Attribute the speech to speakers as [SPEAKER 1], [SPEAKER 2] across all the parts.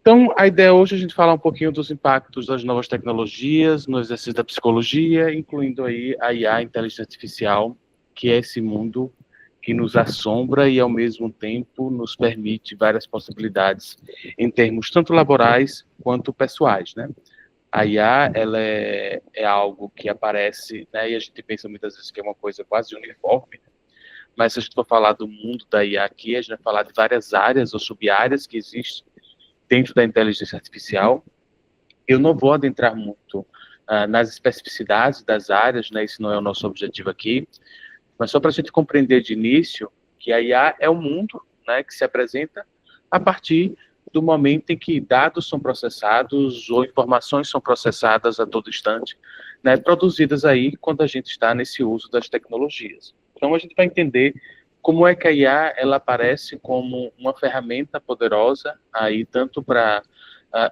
[SPEAKER 1] Então, a ideia hoje é a gente falar um pouquinho dos impactos das novas tecnologias no exercício da psicologia, incluindo aí a IA, a inteligência artificial, que é esse mundo que nos assombra e, ao mesmo tempo, nos permite várias possibilidades em termos tanto laborais quanto pessoais, né? A IA, ela é algo que aparece, né, e a gente pensa muitas vezes que é uma coisa quase uniforme, mas se a gente for falar do mundo da IA aqui, a gente vai falar de várias áreas ou sub-áreas que existem dentro da inteligência artificial. Eu não vou adentrar muito nas especificidades das áreas, né, esse não é o nosso objetivo aqui, mas só para a gente compreender de início que a IA é um mundo, né, que se apresenta a partir do momento em que dados são processados ou informações são processadas a todo instante, né, produzidas aí quando a gente está nesse uso das tecnologias. Então, a gente vai entender como é que a IA ela aparece como uma ferramenta poderosa aí tanto para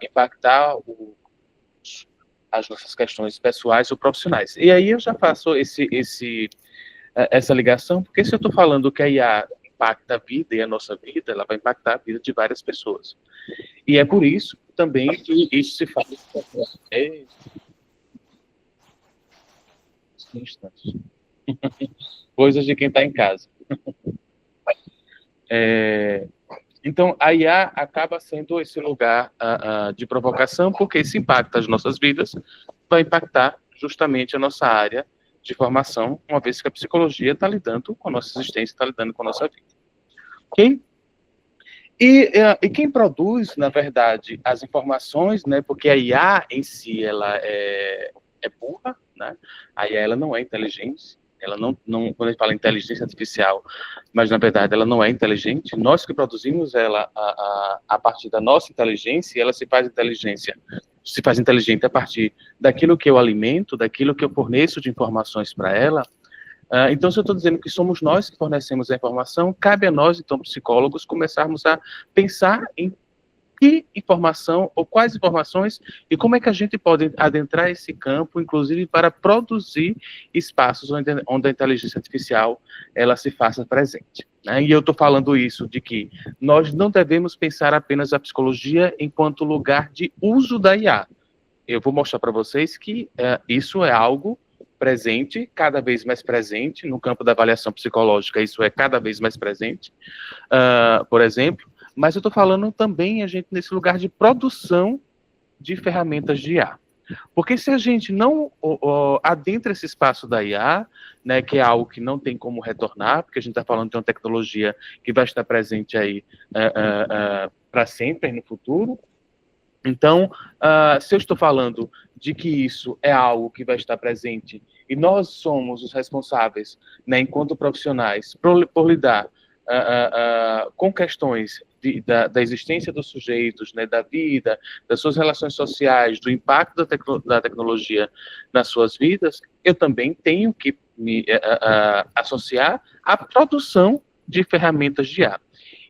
[SPEAKER 1] impactar as nossas questões pessoais ou profissionais. E aí eu já faço essa ligação, porque se eu estou falando que a IA impacta a vida e a nossa vida, ela vai impactar a vida de várias pessoas. E é por isso também que isso se faz. Coisas de quem está em casa. Então, a IA acaba sendo esse lugar de provocação, porque isso impacta as nossas vidas, vai impactar justamente a nossa área de formação, uma vez que a psicologia está lidando com a nossa existência, está lidando com a nossa vida. Ok? E quem produz, na verdade, as informações, né, porque a IA em si, ela é burra, né? A IA ela não é inteligente, ela não, quando a gente fala inteligência artificial, mas na verdade ela não é inteligente, nós que produzimos ela a partir da nossa inteligência, ela se faz inteligente a partir daquilo que eu alimento, daquilo que eu forneço de informações para ela. Então, se eu estou dizendo que somos nós que fornecemos a informação, cabe a nós, então, psicólogos, começarmos a pensar em que informação ou quais informações e como é que a gente pode adentrar esse campo, inclusive para produzir espaços onde a inteligência artificial ela se faça presente. Né? E eu estou falando isso de que nós não devemos pensar apenas a psicologia enquanto lugar de uso da IA. Eu vou mostrar para vocês que isso é algo presente, cada vez mais presente, no campo da avaliação psicológica, isso é cada vez mais presente, por exemplo, mas eu estou falando também, a gente, nesse lugar de produção de ferramentas de IA. Porque se a gente não adentra esse espaço da IA, né, que é algo que não tem como retornar, porque a gente está falando de uma tecnologia que vai estar presente aí para sempre, no futuro. Então, se eu estou falando de que isso é algo que vai estar presente e nós somos os responsáveis, né, enquanto profissionais, por lidar com questões da existência dos sujeitos, né, da vida, das suas relações sociais, do impacto da tecnologia nas suas vidas, eu também tenho que me associar à produção de ferramentas de IA.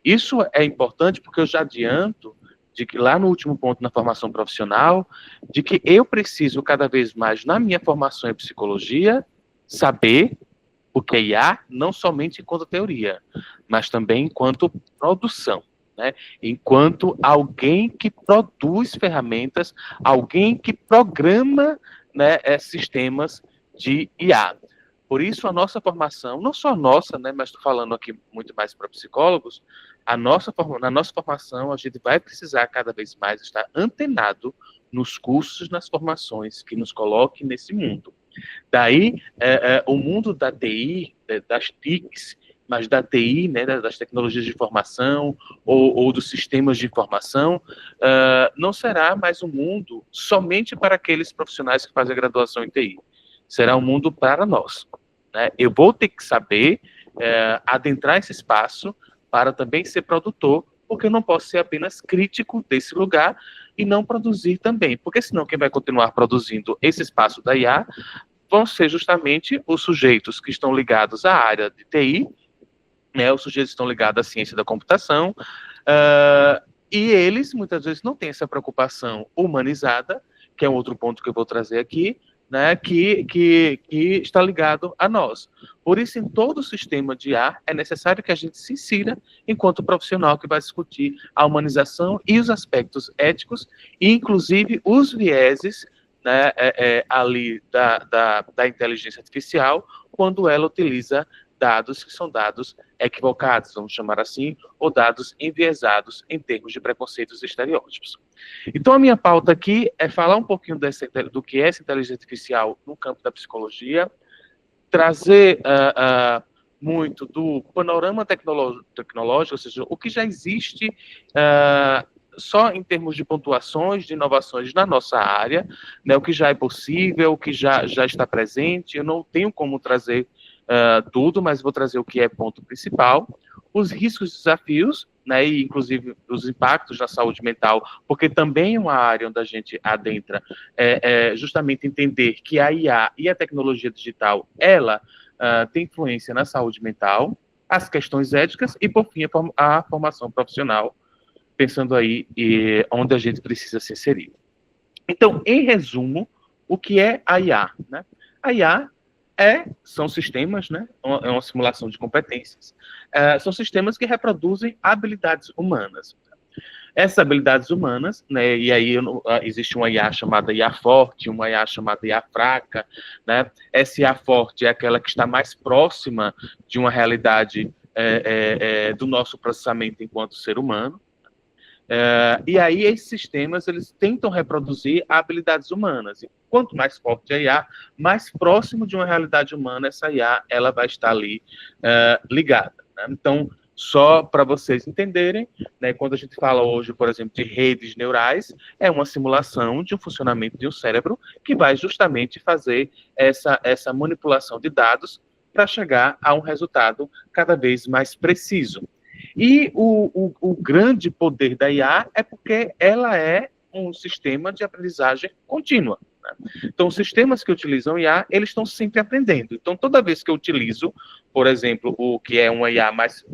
[SPEAKER 1] Isso é importante porque eu já adianto de que lá no último ponto na formação profissional, de que eu preciso cada vez mais, na minha formação em psicologia, saber o que é IA, não somente enquanto teoria, mas também enquanto produção, né? Enquanto alguém que produz ferramentas, alguém que programa, né, sistemas de IA. Por isso, a nossa formação, não só a nossa, né, mas estou falando aqui muito mais para psicólogos, na nossa formação, a gente vai precisar cada vez mais estar antenado nos cursos, nas formações que nos coloquem nesse mundo. Daí, o mundo da TI, das TICs, mas da TI, né, das tecnologias de informação ou dos sistemas de informação, não será mais um mundo somente para aqueles profissionais que fazem a graduação em TI. Será um mundo para nós. Né? Eu vou ter que saber adentrar esse espaço para também ser produtor, porque eu não posso ser apenas crítico desse lugar e não produzir também, porque senão quem vai continuar produzindo esse espaço da IA vão ser justamente os sujeitos que estão ligados à área de TI, né, os sujeitos que estão ligados à ciência da computação, e eles muitas vezes não têm essa preocupação humanizada, que é um outro ponto que eu vou trazer aqui, né, que está ligado a nós. Por isso, em todo o sistema de IA, é necessário que a gente se insira enquanto profissional que vai discutir a humanização e os aspectos éticos, e inclusive os vieses, né, ali da inteligência artificial, quando ela utiliza dados que são dados equivocados, vamos chamar assim, ou dados enviesados em termos de preconceitos e estereótipos. Então, a minha pauta aqui é falar um pouquinho do que é essa inteligência artificial no campo da psicologia, trazer muito do panorama tecnológico, ou seja, o que já existe só em termos de pontuações, de inovações na nossa área, né, o que já é possível, o que já está presente. Eu não tenho como trazer tudo, mas vou trazer o que é ponto principal, os riscos e desafios, né, e inclusive os impactos na saúde mental, porque também é uma área onde a gente adentra, justamente entender que a IA e a tecnologia digital, ela tem influência na saúde mental, as questões éticas e, por fim, a formação profissional, pensando aí onde a gente precisa se inserir. Então, em resumo, o que é a IA? Né? A IA são sistemas, né? É uma simulação de competências. São sistemas que reproduzem habilidades humanas. Essas habilidades humanas, né? E aí existe uma IA chamada IA forte, uma IA chamada IA fraca, né? Essa IA forte é aquela que está mais próxima de uma realidade do nosso processamento enquanto ser humano. E aí esses sistemas eles tentam reproduzir habilidades humanas. E quanto mais forte a IA, mais próximo de uma realidade humana essa IA ela vai estar ali ligada. Né? Então, só para vocês entenderem, né, quando a gente fala hoje, por exemplo, de redes neurais, é uma simulação de um funcionamento de um cérebro que vai justamente fazer essa manipulação de dados para chegar a um resultado cada vez mais preciso. E o grande poder da IA é porque ela é um sistema de aprendizagem contínua. Né? Então, os sistemas que utilizam IA, eles estão sempre aprendendo. Então, toda vez que eu utilizo, por exemplo, o que é uma IA mais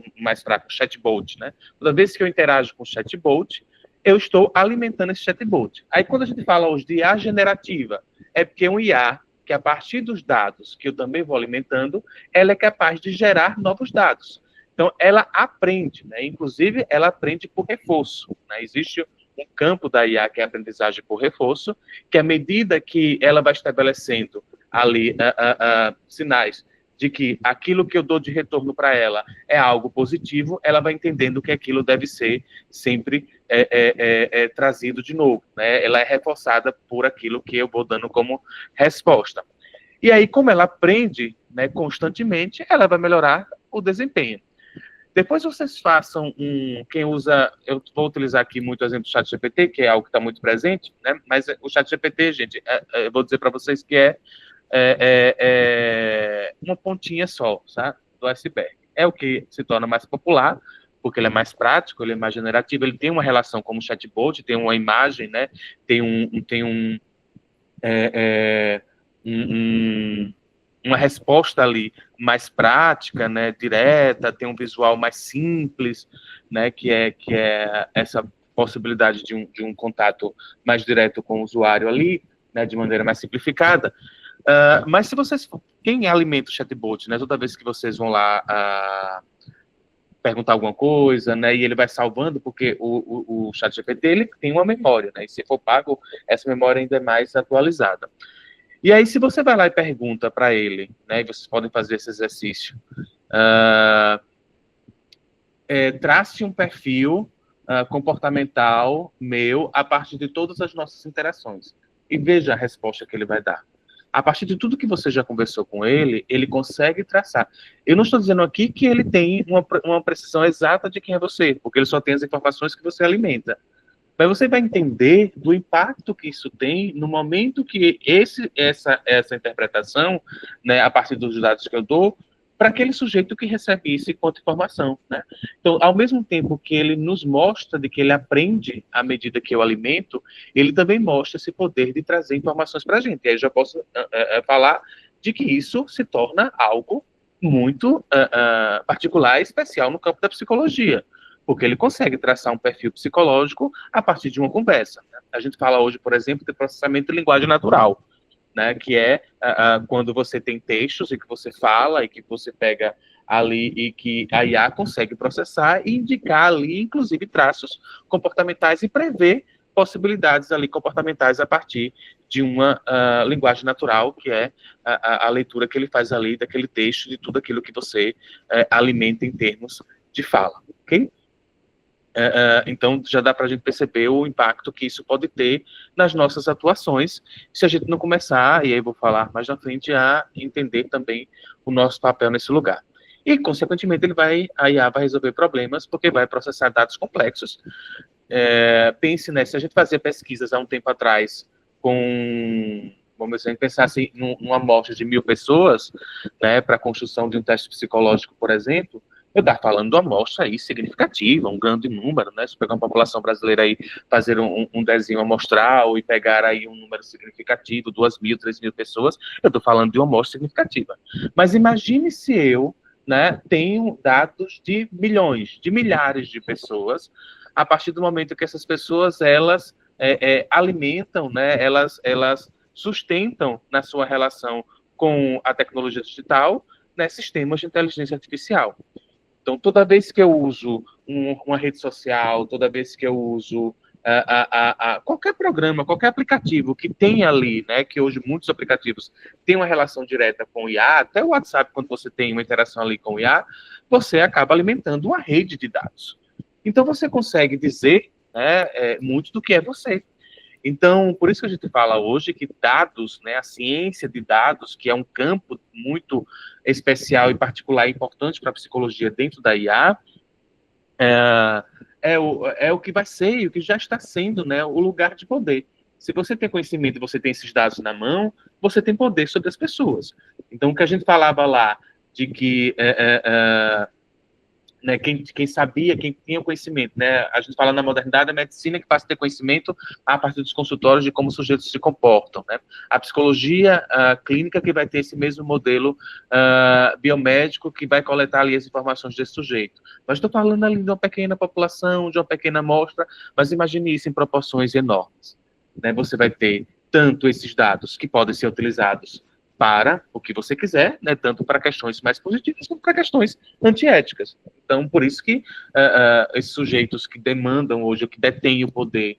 [SPEAKER 1] fraca, o chatbot, né? Toda vez que eu interajo com o chatbot, eu estou alimentando esse chatbot. Aí, quando a gente fala hoje de IA generativa, é porque um IA que, a partir dos dados que eu também vou alimentando, ela é capaz de gerar novos dados. Então, ela aprende, né? Inclusive, ela aprende por reforço. Né? Existe um campo da IA, que é a aprendizagem por reforço, que à medida que ela vai estabelecendo ali sinais de que aquilo que eu dou de retorno para ela é algo positivo, ela vai entendendo que aquilo deve ser sempre trazido de novo. Né? Ela é reforçada por aquilo que eu vou dando como resposta. E aí, como ela aprende, né, constantemente, ela vai melhorar o desempenho. Depois vocês façam quem usa, eu vou utilizar aqui muito o exemplo do ChatGPT, que é algo que está muito presente, né? Mas o ChatGPT, gente, eu vou dizer para vocês que uma pontinha só, sabe, do iceberg. É o que se torna mais popular, porque ele é mais prático, ele é mais generativo, ele tem uma relação como chatbot, tem uma imagem, né? Tem uma resposta ali mais prática, né, direta, tem um visual mais simples, né, que é essa possibilidade de um contato mais direto com o usuário ali, né, de maneira mais simplificada. Mas se vocês, quem alimenta o chatbot, né, toda vez que vocês vão lá perguntar alguma coisa, né, e ele vai salvando, porque o ChatGPT ele tem uma memória, né, e se for pago, essa memória ainda é mais atualizada. E aí, se você vai lá e pergunta para ele, né, e vocês podem fazer esse exercício, trace um perfil comportamental meu a partir de todas as nossas interações. E veja a resposta que ele vai dar. A partir de tudo que você já conversou com ele, ele consegue traçar. Eu não estou dizendo aqui que ele tem uma precisão exata de quem é você, porque ele só tem as informações que você alimenta. Mas você vai entender do impacto que isso tem no momento que essa interpretação, né, a partir dos dados que eu dou, para aquele sujeito que recebe isso enquanto informação, né? Então, ao mesmo tempo que ele nos mostra de que ele aprende à medida que eu alimento, ele também mostra esse poder de trazer informações para a gente. E aí eu já posso falar de que isso se torna algo muito particular e especial no campo da psicologia, porque ele consegue traçar um perfil psicológico a partir de uma conversa. Né? A gente fala hoje, por exemplo, de processamento de linguagem natural. né, que é quando você tem textos e que você fala e que você pega ali e que a IA consegue processar e indicar ali, inclusive, traços comportamentais e prever possibilidades ali comportamentais a partir de uma linguagem natural, que é a leitura que ele faz ali daquele texto, de tudo aquilo que você alimenta em termos de fala, ok? Então, já dá para a gente perceber o impacto que isso pode ter nas nossas atuações, se a gente não começar, e aí vou falar mais na frente, a entender também o nosso papel nesse lugar. E, consequentemente, a IA vai resolver problemas, porque vai processar dados complexos. Pense, né, se a gente fazia pesquisas há um tempo atrás com, vamos dizer, pensar assim, numa amostra de 1.000 pessoas, né, para a construção de um teste psicológico, por exemplo, eu estou falando de uma amostra aí significativa, um grande número, né? Se pegar uma população brasileira aí, fazer um desenho amostral e pegar aí um número significativo, 2.000, 3.000 pessoas, eu estou falando de uma amostra significativa. Mas imagine se eu, né, tenho dados de milhões, de milhares de pessoas, a partir do momento que essas pessoas, elas alimentam, né, elas sustentam na sua relação com a tecnologia digital, né, sistemas de inteligência artificial. Então, toda vez que eu uso uma rede social, toda vez que eu uso qualquer programa, qualquer aplicativo que tem ali, né, que hoje muitos aplicativos têm uma relação direta com o IA, até o WhatsApp, quando você tem uma interação ali com o IA, você acaba alimentando uma rede de dados. Então, você consegue dizer, né, muito do que é você. Então, por isso que a gente fala hoje que dados, né, a ciência de dados, que é um campo muito especial e particular e importante para a psicologia dentro da IA, é o que vai ser e o que já está sendo, né, o lugar de poder. Se você tem conhecimento e você tem esses dados na mão, você tem poder sobre as pessoas. Então, o que a gente falava lá de que né, quem sabia, quem tinha conhecimento, né? A gente fala na modernidade, a medicina que passa a ter conhecimento a partir dos consultórios de como os sujeitos se comportam, né? A psicologia clínica que vai ter esse mesmo modelo biomédico que vai coletar ali as informações desse sujeito. Mas estou falando ali de uma pequena população, de uma pequena amostra, mas imagine isso em proporções enormes, né? Você vai ter tanto esses dados que podem ser utilizados para o que você quiser, né, tanto para questões mais positivas como para questões antiéticas. Então, por isso que esses sujeitos que demandam hoje, que detêm o poder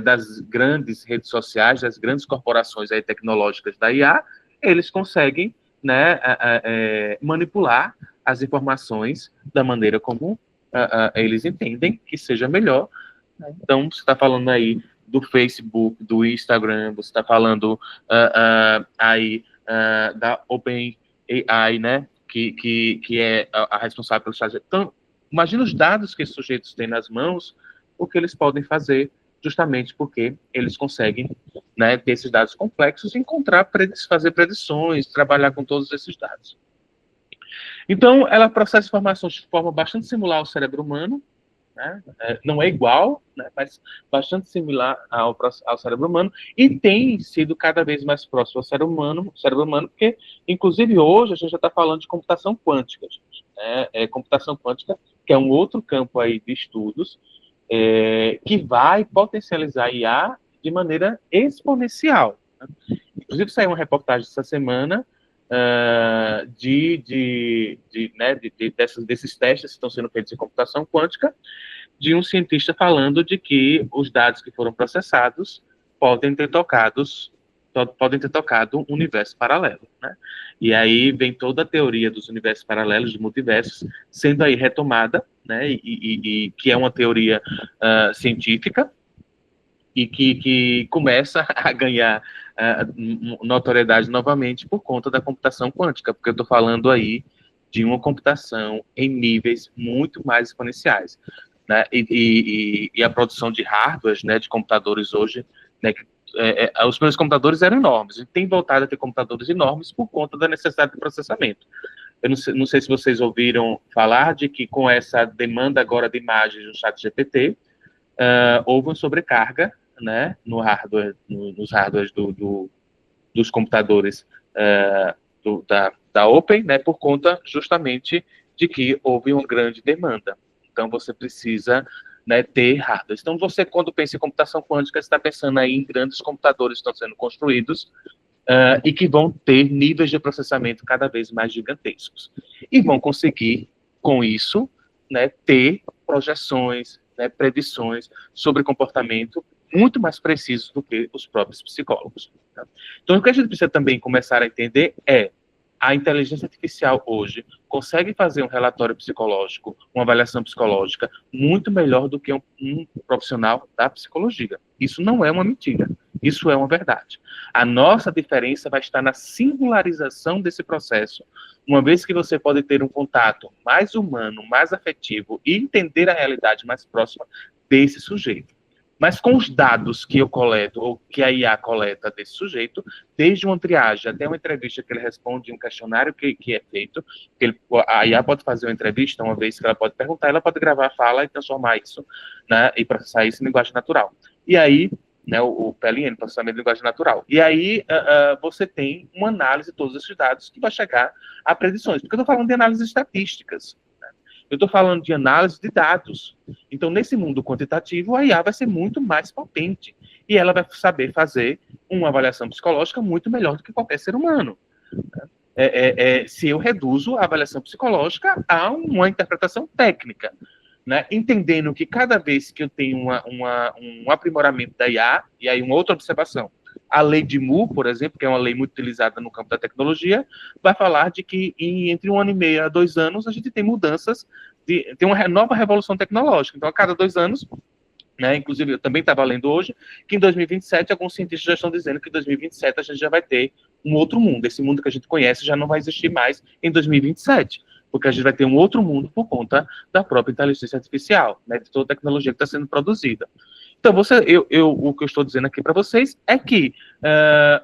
[SPEAKER 1] das grandes redes sociais, das grandes corporações aí, tecnológicas da IA, eles conseguem, né, manipular as informações da maneira como eles entendem que seja melhor. Então, você está falando aí do Facebook, do Instagram, você está falando aí da OpenAI, né, que é a responsável pelos Estados Unidos. Então, imagina os dados que esses sujeitos têm nas mãos, o que eles podem fazer, justamente porque eles conseguem, né, ter esses dados complexos, encontrar, fazer predições, trabalhar com todos esses dados. Então, ela processa informações de forma bastante similar ao cérebro humano, né? Não é igual, né? Mas bastante similar ao cérebro humano, e tem sido cada vez mais próximo ao cérebro humano, porque, inclusive, hoje a gente já está falando de computação quântica, gente, né? Computação quântica, que é um outro campo aí de estudos, que vai potencializar a IA de maneira exponencial, né? Inclusive, saiu uma reportagem essa semana desses testes que estão sendo feitos em computação quântica, de um cientista falando de que os dados que foram processados podem ter tocado um universo paralelo, né? E aí vem toda a teoria dos universos paralelos, de multiversos, sendo aí retomada, né? E que é uma teoria científica e que começa a ganhar notoriedade novamente por conta da computação quântica, porque eu estou falando aí de uma computação em níveis muito mais exponenciais, né? E a produção de hardware, né, de computadores hoje, né, os meus computadores eram enormes, e tem voltado a ter computadores enormes por conta da necessidade de processamento. Eu não sei se vocês ouviram falar de que com essa demanda agora de imagens do ChatGPT, houve uma sobrecarga, né, nos hardwares dos computadores da Open, né, por conta justamente de que houve uma grande demanda. Então, você precisa, né, ter hardware. Então, você, quando pensa em computação quântica, você está pensando aí em grandes computadores que estão sendo construídos e que vão ter níveis de processamento cada vez mais gigantescos. E vão conseguir, com isso, né, ter projeções, né, predições sobre comportamento muito mais precisos do que os próprios psicólogos. Tá? Então, o que a gente precisa também começar a entender é a inteligência artificial hoje consegue fazer um relatório psicológico, uma avaliação psicológica, muito melhor do que um profissional da psicologia. Isso não é uma mentira, isso é uma verdade. A nossa diferença vai estar na singularização desse processo, uma vez que você pode ter um contato mais humano, mais afetivo e entender a realidade mais próxima desse sujeito. Mas com os dados que eu coleto, ou que a IA coleta desse sujeito, desde uma triagem até uma entrevista que ele responde, um questionário que é feito, a IA pode fazer uma entrevista, uma vez que ela pode perguntar, ela pode gravar a fala e transformar isso, né, e processar isso em linguagem natural. E aí, né, o PLN, processamento de linguagem natural. E aí você tem uma análise de todos esses dados que vai chegar a predições. Porque eu estou falando de análises estatísticas. Eu estou falando de análise de dados. Então, nesse mundo quantitativo, a IA vai ser muito mais potente. E ela vai saber fazer uma avaliação psicológica muito melhor do que qualquer ser humano. Se eu reduzo a avaliação psicológica a uma interpretação técnica, né? Entendendo que cada vez que eu tenho um aprimoramento da IA, e aí uma outra observação, a lei de Moore, por exemplo, que é uma lei muito utilizada no campo da tecnologia, vai falar de que entre 1 ano e meio a 2 anos a gente tem mudanças, tem uma nova revolução tecnológica. Então, a cada 2 anos, né, inclusive eu também estava lendo hoje, que em 2027 alguns cientistas já estão dizendo que em 2027 a gente já vai ter um outro mundo. Esse mundo que a gente conhece já não vai existir mais em 2027. Porque a gente vai ter um outro mundo por conta da própria inteligência artificial, né, de toda a tecnologia que está sendo produzida. Então, o que eu estou dizendo aqui para vocês é que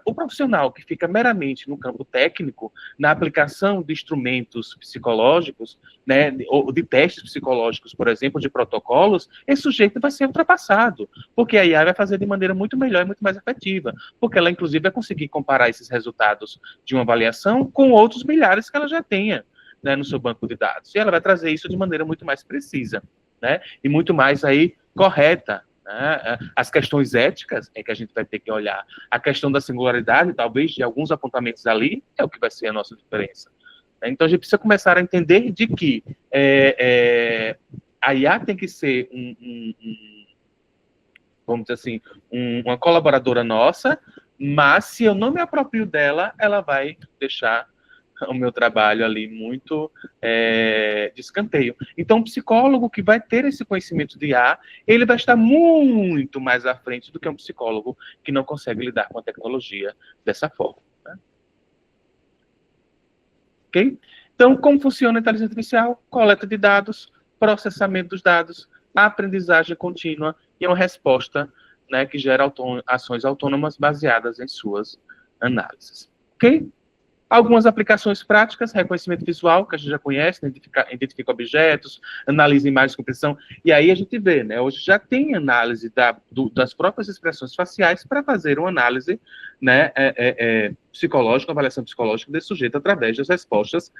[SPEAKER 1] o profissional que fica meramente no campo técnico, na aplicação de instrumentos psicológicos, né, ou de testes psicológicos, por exemplo, de protocolos, esse sujeito vai ser ultrapassado, porque a IA vai fazer de maneira muito melhor e muito mais efetiva, porque ela, inclusive, vai conseguir comparar esses resultados de uma avaliação com outros milhares que ela já tenha, né, no seu banco de dados. E ela vai trazer isso de maneira muito mais precisa, né, e muito mais aí correta. As questões éticas é que a gente vai ter que olhar. A questão da singularidade, talvez, de alguns apontamentos ali, é o que vai ser a nossa diferença. Então, a gente precisa começar a entender de que a IA tem que ser vamos dizer assim, uma colaboradora nossa, mas se eu não me aproprio dela, ela vai deixar o meu trabalho ali muito de escanteio. Então, o psicólogo que vai ter esse conhecimento de IA, ele vai estar muito mais à frente do que um psicólogo que não consegue lidar com a tecnologia dessa forma. Né? Ok? Então, como funciona a inteligência artificial? Coleta de dados, processamento dos dados, aprendizagem contínua e uma resposta, né, que gera ações autônomas baseadas em suas análises. Ok? Algumas aplicações práticas, reconhecimento visual, que a gente já conhece, né, identifica objetos, analisa imagens com precisão, e aí a gente vê, né, hoje já tem análise das próprias expressões faciais para fazer uma análise, né, psicológica, avaliação psicológica desse sujeito através das respostas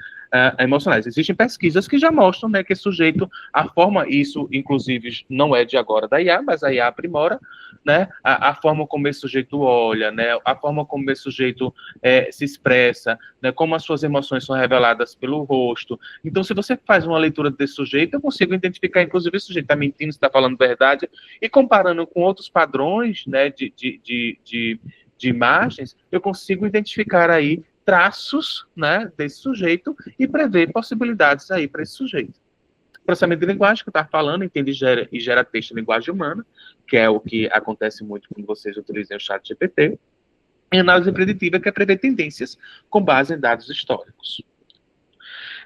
[SPEAKER 1] emocionais. Existem pesquisas que já mostram, né, que esse sujeito, a forma, isso inclusive não é de agora da IA, mas a IA aprimora, né, a forma como esse sujeito olha, né, a forma como esse sujeito se expressa, né, como as suas emoções são reveladas pelo rosto. Então, se você faz uma leitura desse sujeito, eu consigo identificar, inclusive, esse sujeito está mentindo, se está falando verdade, e comparando com outros padrões, né, de imagens, eu consigo identificar aí traços, né, desse sujeito e prever possibilidades aí para esse sujeito. Processamento de linguagem, que eu estava falando, entende e gera texto em linguagem humana, que é o que acontece muito quando vocês utilizam o chat GPT. E análise preditiva, que é prever tendências com base em dados históricos.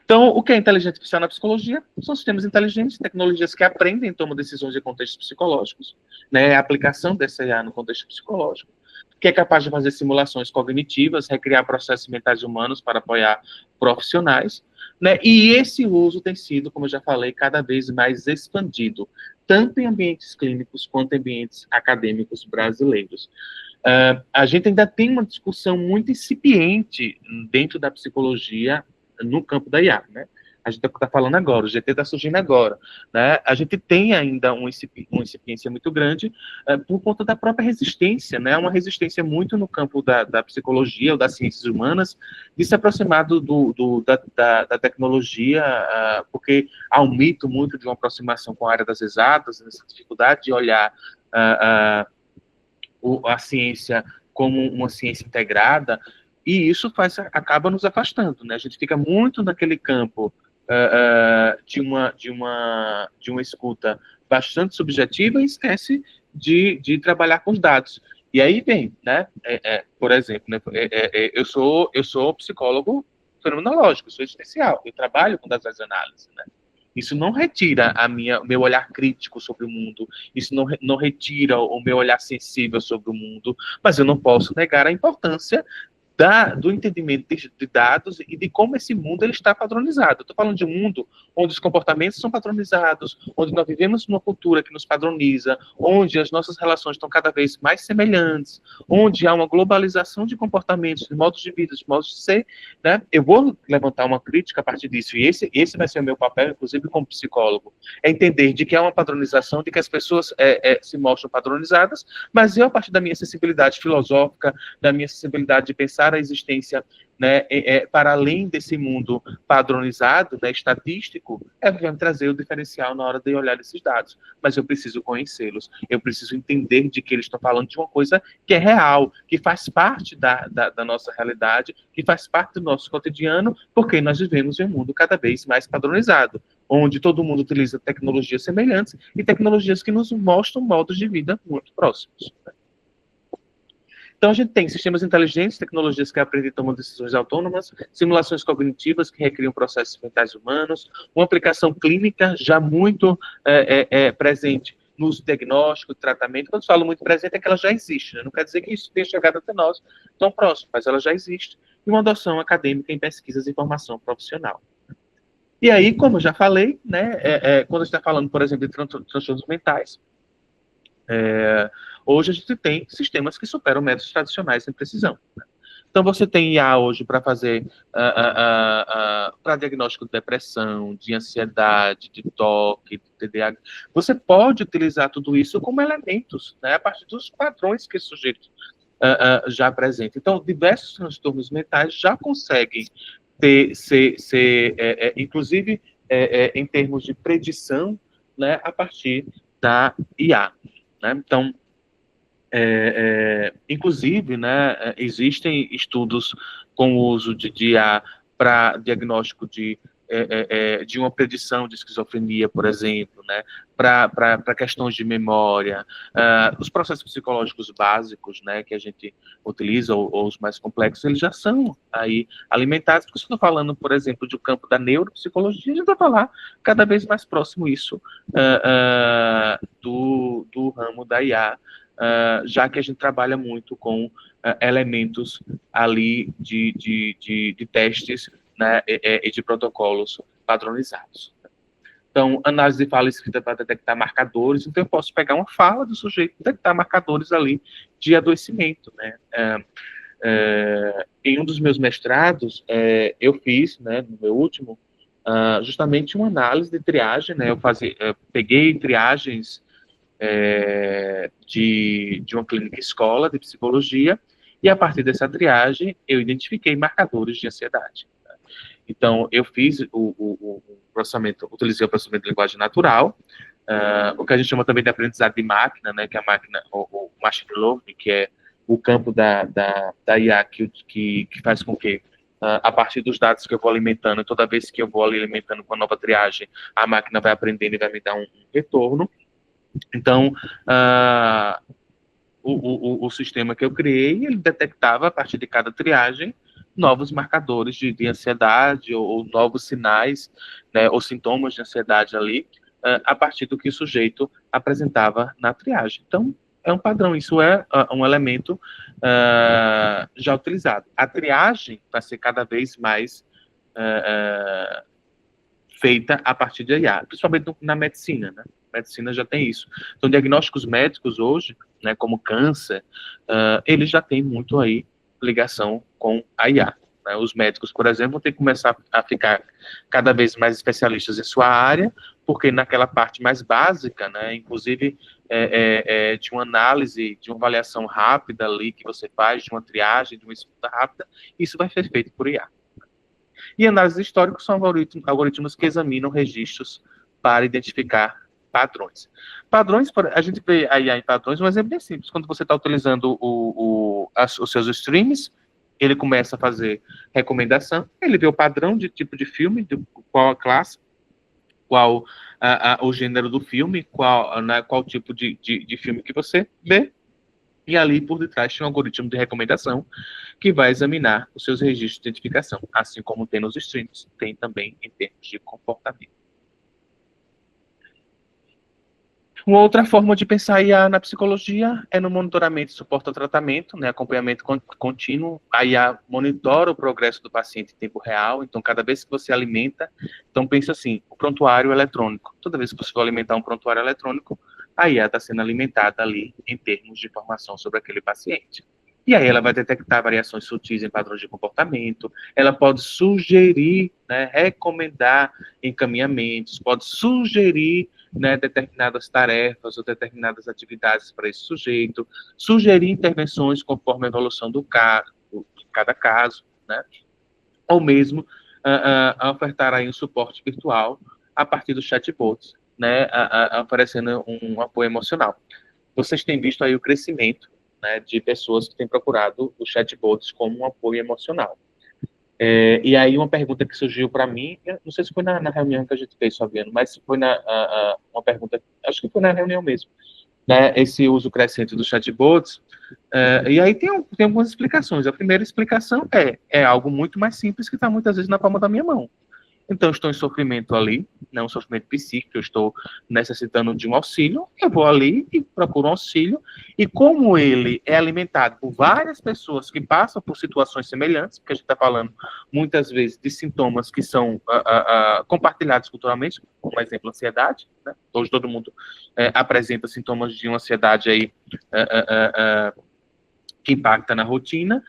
[SPEAKER 1] Então, o que é inteligência artificial na psicologia? São sistemas inteligentes, tecnologias que aprendem e tomam decisões em contextos psicológicos, né, a aplicação dessa IA no contexto psicológico, que é capaz de fazer simulações cognitivas, recriar processos mentais humanos para apoiar profissionais, né, e esse uso tem sido, como eu já falei, cada vez mais expandido, tanto em ambientes clínicos quanto em ambientes acadêmicos brasileiros. A gente ainda tem uma discussão muito incipiente dentro da psicologia no campo da IA, né? A gente está falando agora, o GT está surgindo agora, né? A gente tem ainda uma incipiência muito grande por conta da própria resistência, né? Uma resistência muito no campo da psicologia ou das ciências humanas de se aproximar da tecnologia, porque há um mito muito de uma aproximação com a área das exatas, essa dificuldade de olhar a ciência como uma ciência integrada, e isso acaba nos afastando, né? A gente fica muito naquele campo de uma escuta bastante subjetiva e esquece de trabalhar com os dados. E aí vem, né? Por exemplo, né? Eu sou psicólogo fenomenológico, sou especial, eu trabalho com dados de análise, né? Isso não retira o meu olhar crítico sobre o mundo, isso não retira o meu olhar sensível sobre o mundo, mas eu não posso negar a importância do entendimento de dados e de como esse mundo ele está padronizado. Eu estou falando de um mundo onde os comportamentos são padronizados, onde nós vivemos numa cultura que nos padroniza, onde as nossas relações estão cada vez mais semelhantes, onde há uma globalização de comportamentos, de modos de vida, de modos de ser, né? Eu vou levantar uma crítica a partir disso, e esse vai ser o meu papel, inclusive como psicólogo, é entender de que há uma padronização, de que as pessoas se mostram padronizadas, mas eu, a partir da minha sensibilidade filosófica, da minha sensibilidade de pensar a existência, né, para além desse mundo padronizado, né, estatístico, vai trazer o diferencial na hora de olhar esses dados. Mas eu preciso conhecê-los, eu preciso entender de que eles estão falando de uma coisa que é real, que faz parte da nossa realidade, que faz parte do nosso cotidiano, porque nós vivemos em um mundo cada vez mais padronizado, onde todo mundo utiliza tecnologias semelhantes e tecnologias que nos mostram modos de vida muito próximos. Então, a gente tem sistemas inteligentes, tecnologias que aprendem e tomam decisões autônomas, simulações cognitivas que recriam processos mentais humanos, uma aplicação clínica já muito presente no uso diagnóstico, tratamento. Quando eu falo muito presente, é que ela já existe, né? Não quer dizer que isso tenha chegado até nós tão próximo, mas ela já existe. E uma adoção acadêmica em pesquisas e formação profissional. E aí, como eu já falei, né, quando a gente está falando, por exemplo, de transtornos mentais, hoje a gente tem sistemas que superam métodos tradicionais em precisão. Então, você tem IA hoje para fazer para diagnóstico de depressão, de ansiedade, de toque, de TDAH. Você pode utilizar tudo isso como elementos, né, a partir dos padrões que esse sujeito já apresenta. Então, diversos transtornos mentais já conseguem inclusive, em termos de predição, né, a partir da IA. Né? Então, inclusive, né, existem estudos com o uso de IA para diagnóstico de uma predição de esquizofrenia, por exemplo, né, para questões de memória, os processos psicológicos básicos, né, que a gente utiliza, ou os mais complexos, eles já são aí alimentados, porque se eu estou falando, por exemplo, do campo da neuropsicologia, a gente vai falar cada vez mais próximo isso do ramo da IA, já que a gente trabalha muito com elementos ali de testes, né, e de protocolos padronizados. Então, análise de fala escrita para detectar marcadores. Então, eu posso pegar uma fala do sujeito e detectar marcadores ali de adoecimento. Né? Em um dos meus mestrados, eu fiz, né, no meu último, justamente uma análise de triagem. Né? Eu peguei triagens de uma clínica escola de psicologia, e a partir dessa triagem eu identifiquei marcadores de ansiedade. Então, eu fiz o processamento, utilizei o processamento de linguagem natural, o que a gente chama também de aprendizado de máquina, né, que é a máquina, o machine learning, que é o campo da IA que faz com que, a partir dos dados que eu vou alimentando, toda vez que eu vou alimentando com a nova triagem, a máquina vai aprendendo e vai me dar um retorno. Então, o sistema que eu criei, ele detectava, a partir de cada triagem, novos marcadores de ansiedade, ou novos sinais, né, ou sintomas de ansiedade ali, a partir do que o sujeito apresentava na triagem. Então, é um padrão, isso é um elemento já utilizado. A triagem vai ser cada vez mais feita a partir de IA, principalmente na medicina, né? A medicina já tem isso. Então, diagnósticos médicos hoje, né, como câncer, eles já têm muito aí ligação com a IA. né? Os médicos, por exemplo, vão ter que começar a ficar cada vez mais especialistas em sua área, porque naquela parte mais básica, né, inclusive de uma análise, de uma avaliação rápida ali que você faz, de uma triagem, de uma escuta rápida, isso vai ser feito por IA. E análises históricas são algoritmos que examinam registros para identificar padrões. Padrões, a gente vê a IA em padrões, um exemplo bem simples. Quando você está utilizando os seus streams, ele começa a fazer recomendação, ele vê o padrão de tipo de filme, qual a classe, qual o gênero do filme, qual tipo de filme que você vê, e ali por detrás tem um algoritmo de recomendação que vai examinar os seus registros de identificação, assim como tem nos streams, tem também em termos de comportamento. Uma outra forma de pensar IA na psicologia é no monitoramento e suporte ao tratamento, né, acompanhamento contínuo. A IA monitora o progresso do paciente em tempo real, então cada vez que você alimenta, então pensa assim, o prontuário eletrônico. Toda vez que você for alimentar um prontuário eletrônico, a IA está sendo alimentada ali em termos de informação sobre aquele paciente. E aí ela vai detectar variações sutis em padrões de comportamento, ela pode sugerir, né, recomendar encaminhamentos, pode sugerir, né, determinadas tarefas ou determinadas atividades para esse sujeito, sugerir intervenções conforme a evolução de cada caso, né, ou mesmo ofertar aí um suporte virtual a partir dos chatbots, né, oferecendo um apoio emocional. Vocês têm visto aí o crescimento, né, de pessoas que têm procurado os chatbots como um apoio emocional. E aí uma pergunta que surgiu para mim, não sei se foi na reunião que a gente fez, Fabiano, mas foi uma pergunta, acho que foi na reunião mesmo, né, esse uso crescente dos chatbots, e aí tem algumas explicações. A primeira explicação é algo muito mais simples que está muitas vezes na palma da minha mão. Então, eu estou em sofrimento ali, não um sofrimento psíquico, eu estou necessitando de um auxílio, eu vou ali e procuro um auxílio, e como ele é alimentado por várias pessoas que passam por situações semelhantes, porque a gente está falando muitas vezes de sintomas que são compartilhados culturalmente, como exemplo, ansiedade, né? Hoje todo mundo apresenta sintomas de uma ansiedade aí que impacta na rotina.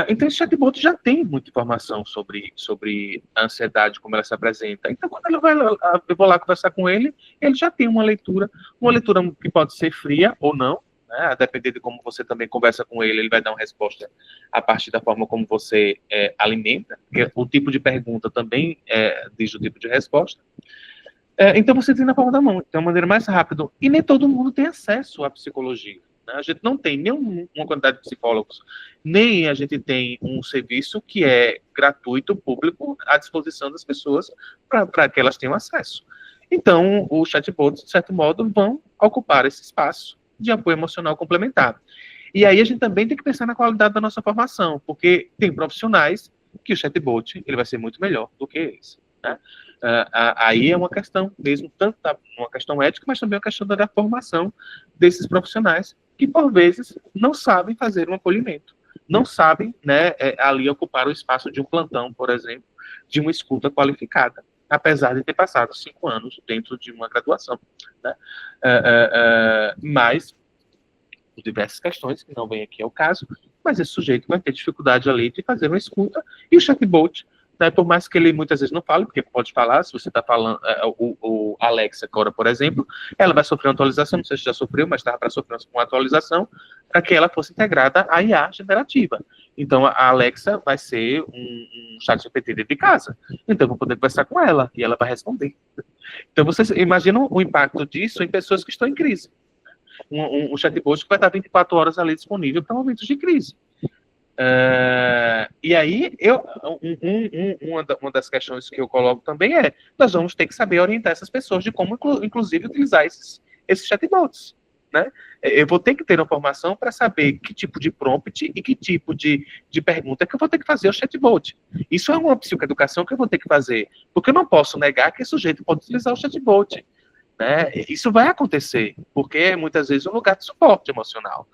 [SPEAKER 1] Então, esse chatbot já tem muita informação sobre a ansiedade, como ela se apresenta. Então, quando eu vou lá conversar com ele, ele já tem uma leitura que pode ser fria ou não, né? A depender de como você também conversa com ele, ele vai dar uma resposta a partir da forma como você alimenta, porque o tipo de pergunta também diz o tipo de resposta. Então, você tem na palma da mão, de uma maneira mais rápida. E nem todo mundo tem acesso à psicologia. A gente não tem nenhuma quantidade de psicólogos, nem a gente tem um serviço que é gratuito, público, à disposição das pessoas para que elas tenham acesso. Então, os chatbots, de certo modo, vão ocupar esse espaço de apoio emocional complementar. E aí a gente também tem que pensar na qualidade da nossa formação, porque tem profissionais que o chatbot ele vai ser muito melhor do que eles, né? Aí é uma questão mesmo, tanto uma questão ética, mas também uma questão da formação desses profissionais que, por vezes, não sabem fazer um acolhimento, não sabem, né, ali ocupar o espaço de um plantão, por exemplo, de uma escuta qualificada, apesar de ter passado 5 anos dentro de uma graduação, né? Mas, por diversas questões, que não vem aqui ao caso, mas esse sujeito vai ter dificuldade ali de fazer uma escuta, e o chatbot, né, por mais que ele muitas vezes não fale, porque pode falar, se você está falando, o Alexa agora, por exemplo, ela vai sofrer uma atualização, não sei se já sofreu, mas estava para sofrer uma atualização, para que ela fosse integrada à IA generativa. Então, a Alexa vai ser um chat GPT dentro de casa. Então, eu vou poder conversar com ela, e ela vai responder. Então, vocês imaginam o impacto disso em pessoas que estão em crise. Um chatbot que vai estar 24 horas ali disponível para momentos de crise. E aí, uma das questões que eu coloco também nós vamos ter que saber orientar essas pessoas de como, inclusive, utilizar esses chatbots, né? Eu vou ter que ter uma formação para saber que tipo de prompt e que tipo de pergunta que eu vou ter que fazer ao chatbot. Isso é uma psicoeducação que eu vou ter que fazer, porque eu não posso negar que esse sujeito pode utilizar o chatbot, né? Isso vai acontecer, porque é muitas vezes um lugar de suporte emocional.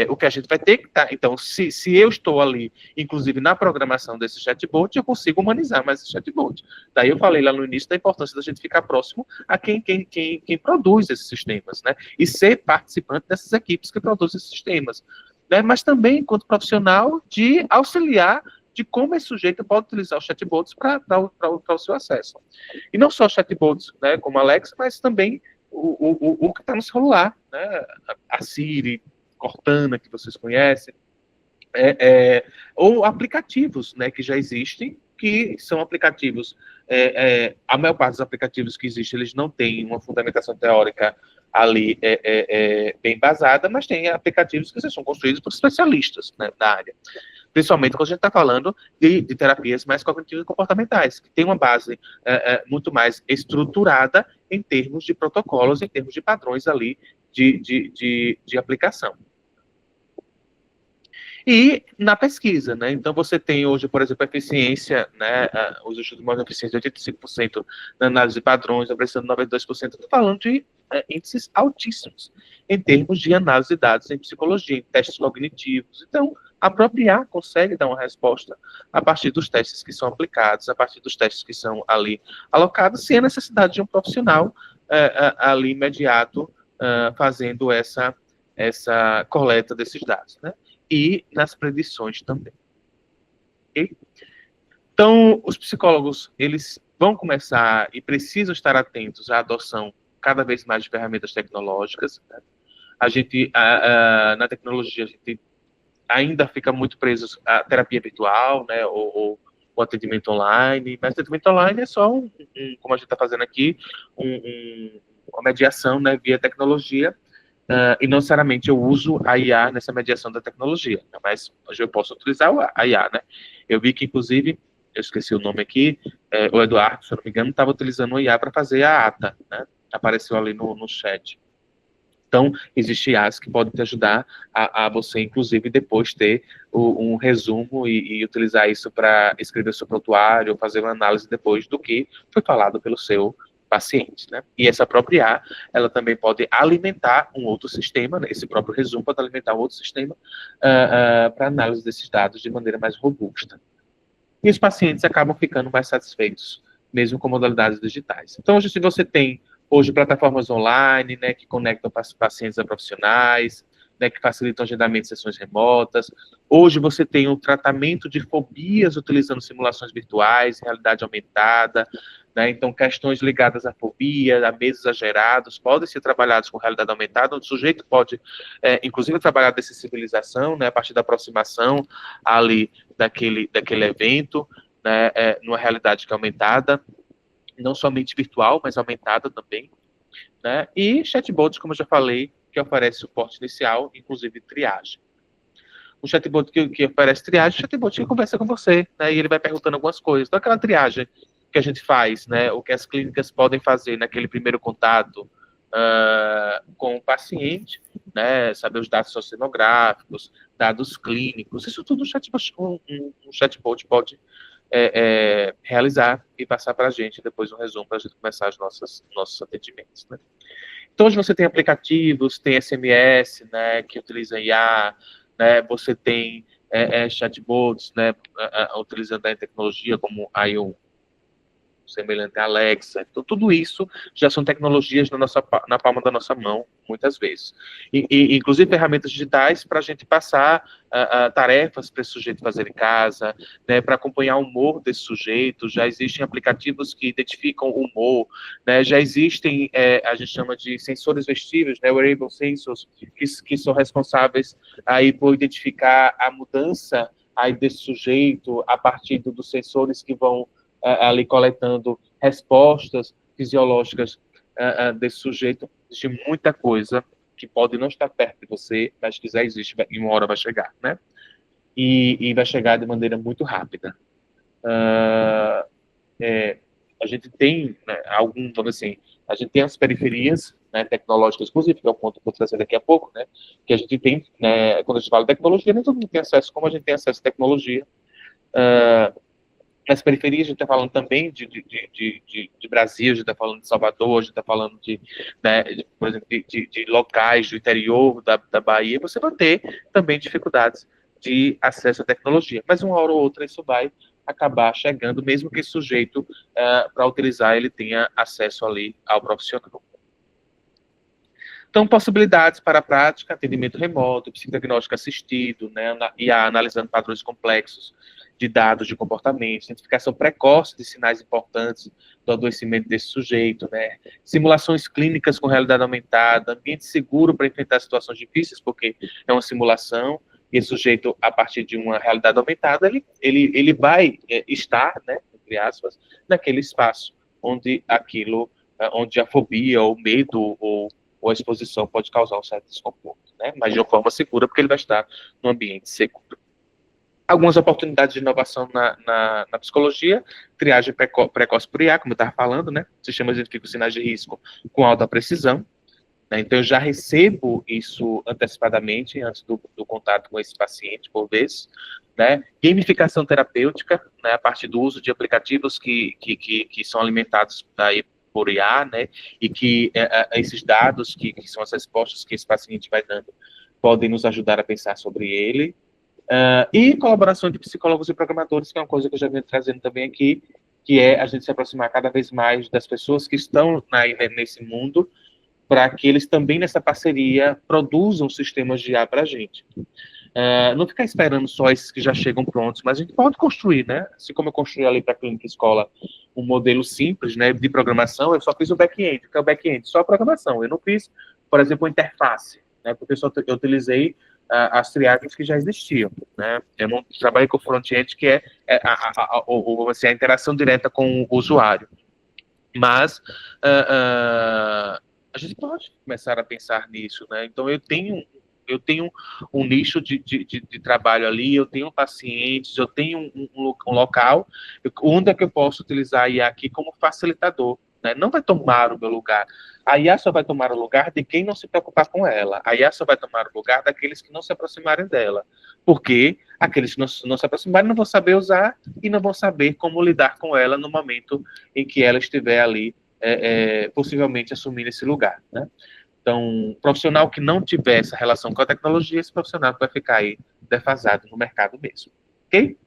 [SPEAKER 1] O que a gente vai ter que estar. Então, se eu estou ali, inclusive na programação desse chatbot, eu consigo humanizar mais esse chatbot. Daí eu falei lá no início da importância da gente ficar próximo a quem produz esses sistemas, né? E ser participante dessas equipes que produzem esses sistemas. né, mas também enquanto profissional de auxiliar de como esse sujeito pode utilizar os chatbots para o seu acesso. E não só chatbots, né, como Alexa, mas também o que está no celular, né, a Siri, Cortana, que vocês conhecem, ou aplicativos, né, que já existem, que são aplicativos, a maior parte dos aplicativos que existem, eles não têm uma fundamentação teórica ali bem embasada, mas tem aplicativos que são construídos por especialistas, né, da área. Principalmente quando a gente está falando de terapias mais cognitivas e comportamentais, que tem uma base muito mais estruturada em termos de protocolos, em termos de padrões ali de aplicação. E na pesquisa, né? Então você tem hoje, por exemplo, a eficiência, né? Os estudos mostram eficiência de 85% na análise de padrões, aparecendo 92%. Estou falando de índices altíssimos em termos de análise de dados em psicologia, em testes cognitivos. Então, a própria IA consegue dar uma resposta a partir dos testes que são aplicados, a partir dos testes que são ali alocados, sem a necessidade de um profissional ali imediato fazendo essa coleta desses dados, né? E nas predições também. Okay? Então, os psicólogos, eles vão começar e precisam estar atentos à adoção cada vez mais de ferramentas tecnológicas. Né? A gente, na tecnologia, a gente ainda fica muito preso à terapia virtual, né, ou o atendimento online, mas atendimento online é só como a gente está fazendo aqui, uma mediação, né, via tecnologia, e não necessariamente eu uso a IA nessa mediação da tecnologia, né, mas hoje eu posso utilizar a IA, né? Eu vi que, inclusive, eu esqueci o nome aqui, o Eduardo, se eu não me engano, estava utilizando o IA para fazer a ata, né? Apareceu ali no chat. Então, existem IAs que podem te ajudar a você, inclusive, depois ter um resumo e utilizar isso para escrever o seu prontuário, ou fazer uma análise depois do que foi falado pelo seu paciente, né? E essa própria IA, ela também pode alimentar um outro sistema, né? Esse próprio resumo pode alimentar um outro sistema para análise desses dados de maneira mais robusta. E os pacientes acabam ficando mais satisfeitos, mesmo com modalidades digitais. Então, hoje, se você tem plataformas online, né, que conectam pacientes a profissionais, né, que facilitam o agendamento de sessões remotas. Hoje você tem um tratamento de fobias utilizando simulações virtuais, realidade aumentada, né, então questões ligadas à fobia, a medos exagerados, podem ser trabalhados com realidade aumentada, onde o sujeito pode, inclusive, trabalhar a dessensibilização, né, a partir da aproximação ali daquele evento, né, numa realidade que é aumentada, não somente virtual, mas aumentada também, né? E chatbots, como eu já falei, que oferece suporte inicial, inclusive triagem. Um chatbot que oferece triagem, um chatbot que conversa com você, né? E ele vai perguntando algumas coisas. Então, aquela triagem que a gente faz, né? O que as clínicas podem fazer naquele primeiro contato com o paciente, né? Saber os dados sociodemográficos, dados clínicos, isso tudo um chatbot pode realizar e passar para a gente depois um resumo para a gente começar os nossos atendimentos, né? Então, hoje você tem aplicativos, tem SMS, né, que utilizam IA, né, você tem chatbots, né, utilizando a tecnologia como o semelhante à Alexa. Então, tudo isso já são tecnologias na palma da nossa mão, muitas vezes. Inclusive, ferramentas digitais para a gente passar tarefas para esse sujeito fazer em casa, né, para acompanhar o humor desse sujeito. Já existem aplicativos que identificam o humor, né, já existem, a gente chama de sensores vestíveis, né, wearable sensors, que são responsáveis aí por identificar a mudança aí desse sujeito a partir dos sensores que vão ali coletando respostas fisiológicas desse sujeito. Existe muita coisa que pode não estar perto de você, mas que já existe e uma hora vai chegar, né? E vai chegar de maneira muito rápida. A gente tem, né, vamos assim, a gente tem as periferias, né, tecnológicas, inclusive, que é o ponto que eu vou trazer daqui a pouco, né, que a gente tem, né, quando a gente fala de tecnologia, nem todo mundo tem acesso como a gente tem acesso à tecnologia. Nas periferias, a gente está falando também de Brasil, a gente está falando de Salvador, a gente está falando né, por exemplo, de locais do interior da Bahia, você vai ter também dificuldades de acesso à tecnologia. Mas uma hora ou outra isso vai acabar chegando, mesmo que esse sujeito, para utilizar, ele tenha acesso ali ao profissional. Então, possibilidades para a prática, atendimento remoto, psicodiagnóstico assistido, né, IA analisando padrões complexos de dados de comportamento, identificação precoce de sinais importantes do adoecimento desse sujeito, né, simulações clínicas com realidade aumentada, ambiente seguro para enfrentar situações difíceis, porque é uma simulação, e esse sujeito, a partir de uma realidade aumentada, ele vai estar, né, entre aspas, naquele espaço onde aquilo, onde a fobia, ou medo, ou a exposição pode causar um certo desconforto, né? Mas de uma forma segura, porque ele vai estar num ambiente seguro. Algumas oportunidades de inovação na psicologia, triagem precoce por IA, como eu estava falando, né? O sistema identifica os sinais de risco com alta precisão, né? Então, eu já recebo isso antecipadamente, antes do contato com esse paciente, por vez, né? Gamificação terapêutica, né? A partir do uso de aplicativos que são alimentados daí por IA, né? E que esses dados, que são as respostas que esse paciente vai dando, podem nos ajudar a pensar sobre ele. E colaboração de psicólogos e programadores, que é uma coisa que eu já venho trazendo também aqui, que é a gente se aproximar cada vez mais das pessoas que estão nesse mundo, para que eles também, nessa parceria, produzam sistemas de IA para a gente. Não ficar esperando só esses que já chegam prontos, mas a gente pode construir, né? Assim como eu construí ali para a clínica escola um modelo simples, né, de programação, eu só fiz o back-end. O que é o back-end? Só a programação. Eu não fiz, por exemplo, a interface, né? Porque eu utilizei as triagens que já existiam, né? Eu não trabalhei com front-end, que é a interação direta com o usuário. Mas a gente pode começar a pensar nisso, né? Então, eu tenho um nicho de trabalho ali, eu tenho pacientes, eu tenho um local onde é que eu posso utilizar a IA aqui como facilitador, né? Não vai tomar o meu lugar. A IA só vai tomar o lugar de quem não se preocupar com ela. A IA só vai tomar o lugar daqueles que não se aproximarem dela. Porque aqueles que não se aproximarem não vão saber usar e não vão saber como lidar com ela no momento em que ela estiver ali, possivelmente assumindo esse lugar, né? Então, profissional que não tiver essa relação com a tecnologia, esse profissional vai ficar aí defasado no mercado mesmo, ok?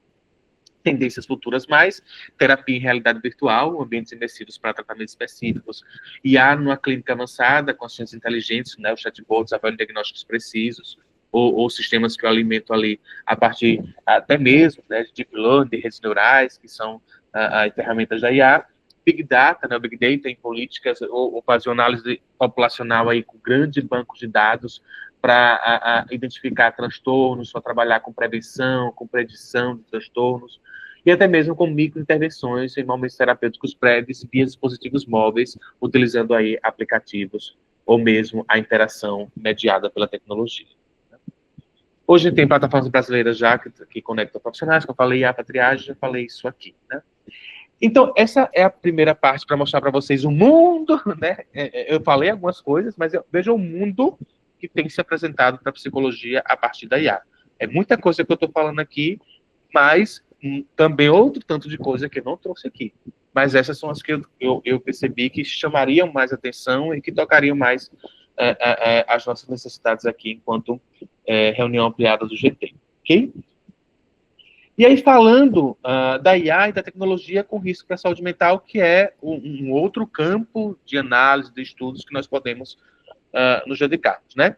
[SPEAKER 1] Tendências futuras mais, terapia em realidade virtual, ambientes imersivos para tratamentos específicos, IA numa clínica avançada, com assistentes inteligentes, né, os chatbots, avaliam diagnósticos precisos, ou sistemas que eu alimento ali a partir até mesmo, né, de deep learning, de redes neurais, que são as ferramentas da IA, Big Data, né, Big Data em políticas, ou fazer análise populacional aí com grandes bancos de dados para identificar transtornos, só trabalhar com prevenção, com predição de transtornos, e até mesmo com microintervenções em momentos terapêuticos prévios via dispositivos móveis, utilizando aí aplicativos ou mesmo a interação mediada pela tecnologia. Hoje tem plataformas brasileiras já que conectam profissionais, que eu falei, a triagem, já falei isso aqui, né? Então, essa é a primeira parte para mostrar para vocês o mundo, né? Eu falei algumas coisas, mas veja o mundo que tem se apresentado para a psicologia a partir da IA. É muita coisa que eu estou falando aqui, mas também outro tanto de coisa que eu não trouxe aqui. Mas essas são as que eu percebi que chamariam mais atenção e que tocariam mais as nossas necessidades aqui enquanto reunião ampliada do GT, ok? E aí, falando da IA e da tecnologia com risco para a saúde mental, que é um outro campo de análise, de estudos que nós podemos nos dedicarmos, né?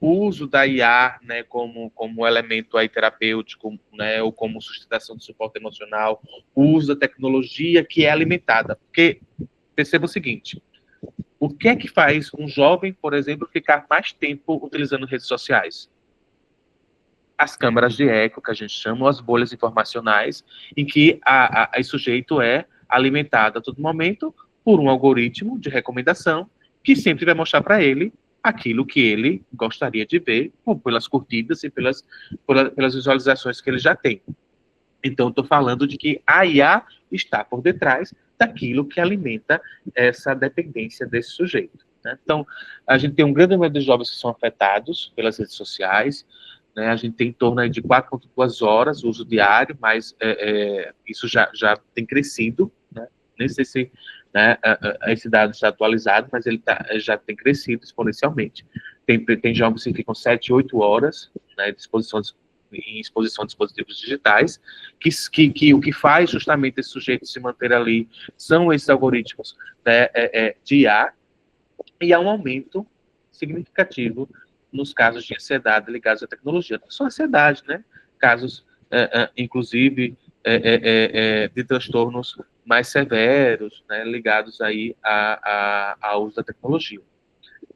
[SPEAKER 1] O uso da IA, né, como elemento aí terapêutico, né, ou como sustentação de suporte emocional, o uso da tecnologia que é alimentada. Porque, perceba o seguinte, o que é que faz um jovem, por exemplo, ficar mais tempo utilizando redes sociais? As câmaras de eco, que a gente chama, as bolhas informacionais, em que esse sujeito é alimentado a todo momento por um algoritmo de recomendação que sempre vai mostrar para ele aquilo que ele gostaria de ver, ou pelas curtidas e pelas visualizações que ele já tem. Então, estou falando de que a IA está por detrás daquilo que alimenta essa dependência desse sujeito, né? Então, a gente tem um grande número de jovens que são afetados pelas redes sociais, né? A gente tem em torno aí de 4,2 horas uso diário, mas isso já tem crescido, né? Nem sei se, né, esse dado está atualizado, mas ele já tem crescido exponencialmente. Tem jovens que ficam 7, 8 horas, né, em exposição a dispositivos digitais, que o que faz justamente esse sujeito se manter ali são esses algoritmos, né, de IA, e há um aumento significativo nos casos de ansiedade ligados à tecnologia. Não só ansiedade, né? Casos, inclusive, de transtornos mais severos, né, ligados aí ao uso da tecnologia.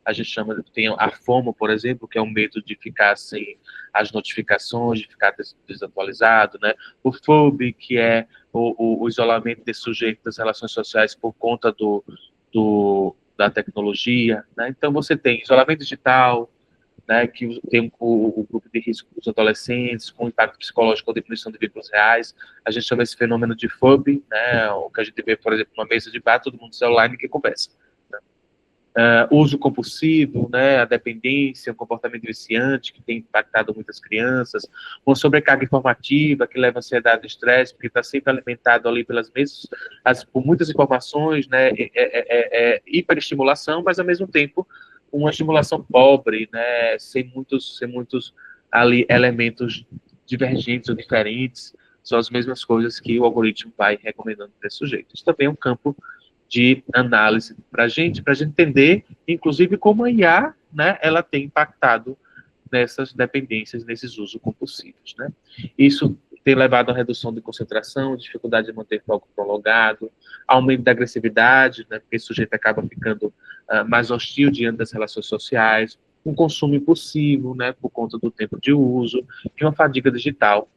[SPEAKER 1] A gente chama, tem a FOMO, por exemplo, que é o medo de ficar sem as notificações, de ficar desatualizado, né? O FOBI, que é o isolamento desse sujeito das relações sociais por conta da tecnologia, né? Então, você tem isolamento digital, né, que tem o grupo de risco dos adolescentes, com impacto psicológico ou diminuição de vínculos reais. A gente chama esse fenômeno de FOB, né, o que a gente vê, por exemplo, numa mesa de bar, todo mundo celular e ninguém conversa. Uso compulsivo, né, a dependência, o comportamento viciante, que tem impactado muitas crianças, uma sobrecarga informativa, que leva a ansiedade e estresse, porque está sempre alimentado ali pelas mesmas, por muitas informações, né, hiperestimulação, mas ao mesmo tempo uma estimulação pobre, né, sem muitos ali elementos divergentes ou diferentes, são as mesmas coisas que o algoritmo vai recomendando para esse sujeito. Isso também é um campo de análise para a gente entender, inclusive, como a IA, né, ela tem impactado nessas dependências, nesses usos compulsivos, né? Isso tem levado a redução de concentração, dificuldade de manter foco prolongado, aumento da agressividade, né, porque o sujeito acaba ficando mais hostil diante das relações sociais, um consumo impulsivo, né, por conta do tempo de uso, e uma fadiga digital,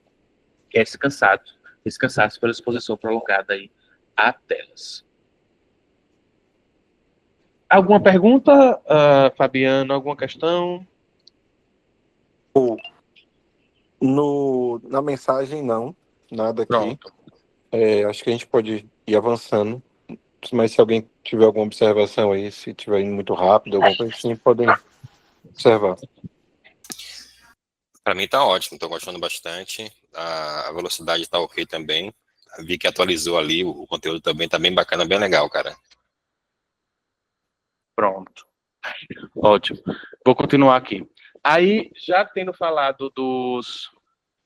[SPEAKER 1] que é esse cansaço pela exposição prolongada aí a telas. Alguma pergunta, Fabiano? Alguma questão?
[SPEAKER 2] Na mensagem, não. Nada aqui.
[SPEAKER 1] Pronto.
[SPEAKER 2] Acho que a gente pode ir avançando. Mas se alguém tiver alguma observação aí, se estiver indo muito rápido, alguma coisa assim, podem observar.
[SPEAKER 3] Para mim tá ótimo, estou gostando bastante. A velocidade tá ok também. Vi que atualizou ali, o conteúdo também tá bem bacana, bem legal, cara.
[SPEAKER 1] Pronto. Ótimo. Vou continuar aqui. Aí, já tendo falado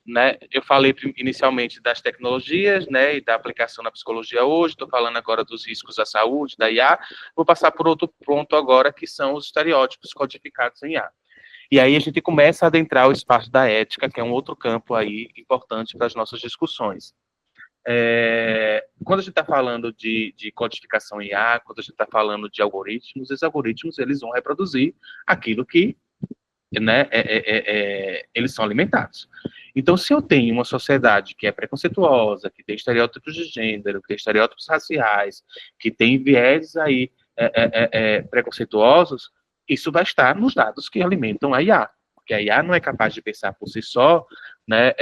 [SPEAKER 1] né, eu falei inicialmente das tecnologias, né, e da aplicação na psicologia hoje, estou falando agora dos riscos à saúde, da IA, vou passar por outro ponto agora, que são os estereótipos codificados em IA. E aí a gente começa a adentrar o espaço da ética, que é um outro campo aí importante para as nossas discussões. Quando a gente está falando de codificação em IA, quando a gente está falando de algoritmos, esses algoritmos eles vão reproduzir aquilo que, né, eles são alimentados. Então, se eu tenho uma sociedade que é preconceituosa, que tem estereótipos de gênero, que tem estereótipos raciais, que tem viés aí preconceituosos, isso vai estar nos dados que alimentam a IA, porque a IA não é capaz de pensar por si só, né,